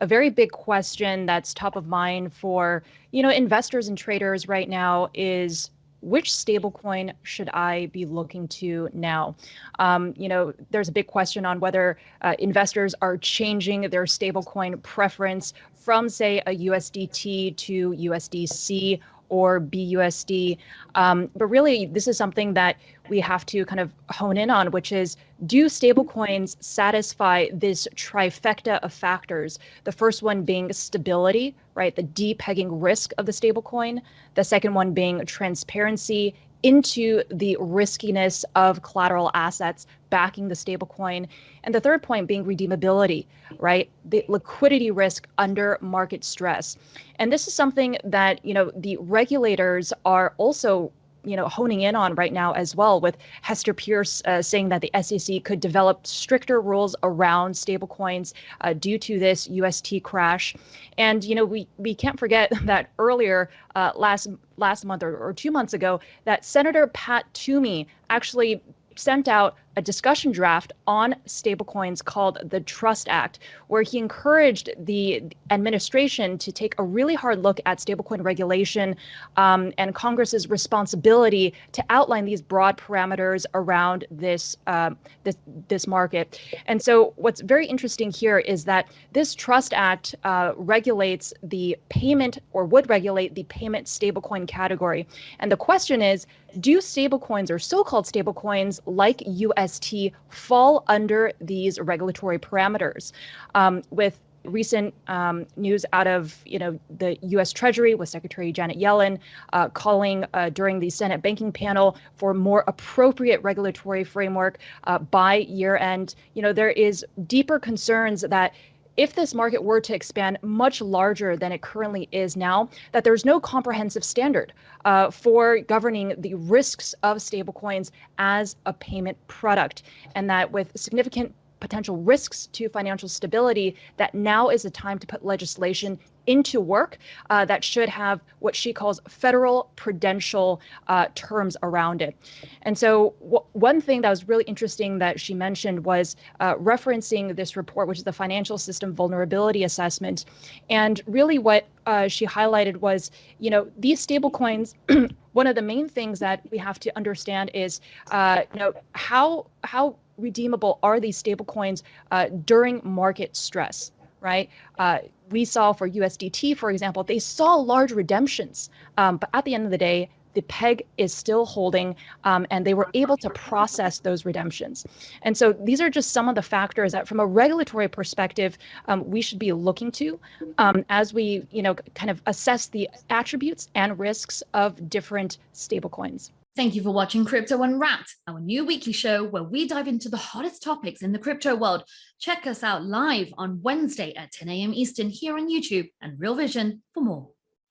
a very big question that's top of mind for, investors and traders right now is, which stablecoin should I be looking to now? There's a big question on whether investors are changing their stablecoin preference from, say, a USDT to USDC or BUSD. But really, this is something that we have to kind of hone in on, which is, do stablecoins satisfy this trifecta of factors? The first one being stability, right? The depegging risk of the stablecoin. The second one being transparency into the riskiness of collateral assets backing the stablecoin. And the third point being redeemability, right? The liquidity risk under market stress. And this is something that, the regulators are also honing in on right now as well, with Hester Pierce saying that the SEC could develop stricter rules around stablecoins due to this UST crash. And, we can't forget that earlier last month or 2 months ago, that Senator Pat Toomey actually sent out a discussion draft on stablecoins called the Trust Act, where he encouraged the administration to take a really hard look at stablecoin regulation and Congress's responsibility to outline these broad parameters around this market. And so what's very interesting here is that this Trust Act regulates the payment, or would regulate the payment stablecoin category. And the question is, do stablecoins, or so-called stablecoins like UST, fall under these regulatory parameters? With recent news out of the U.S. Treasury, with Secretary Janet Yellen calling during the Senate banking panel for more appropriate regulatory framework by year end, there is deeper concerns that if this market were to expand much larger than it currently is now, that there's no comprehensive standard for governing the risks of stablecoins as a payment product, and that with significant potential risks to financial stability, that now is the time to put legislation into work that should have what she calls federal prudential terms around it. And so one thing that was really interesting that she mentioned was referencing this report, which is the Financial System Vulnerability Assessment. And really what she highlighted was, these stablecoins, one of the main things that we have to understand is, how redeemable are these stablecoins during market stress, right? We saw for USDT, for example, they saw large redemptions, but at the end of the day, the peg is still holding, and they were able to process those redemptions. And so these are just some of the factors that, from a regulatory perspective, we should be looking to as we, kind of assess the attributes and risks of different stablecoins. Thank you for watching Crypto Unwrapped, our new weekly show where we dive into the hottest topics in the crypto world. Check us out live on Wednesday at 10 a.m. Eastern here on YouTube and Real Vision for more.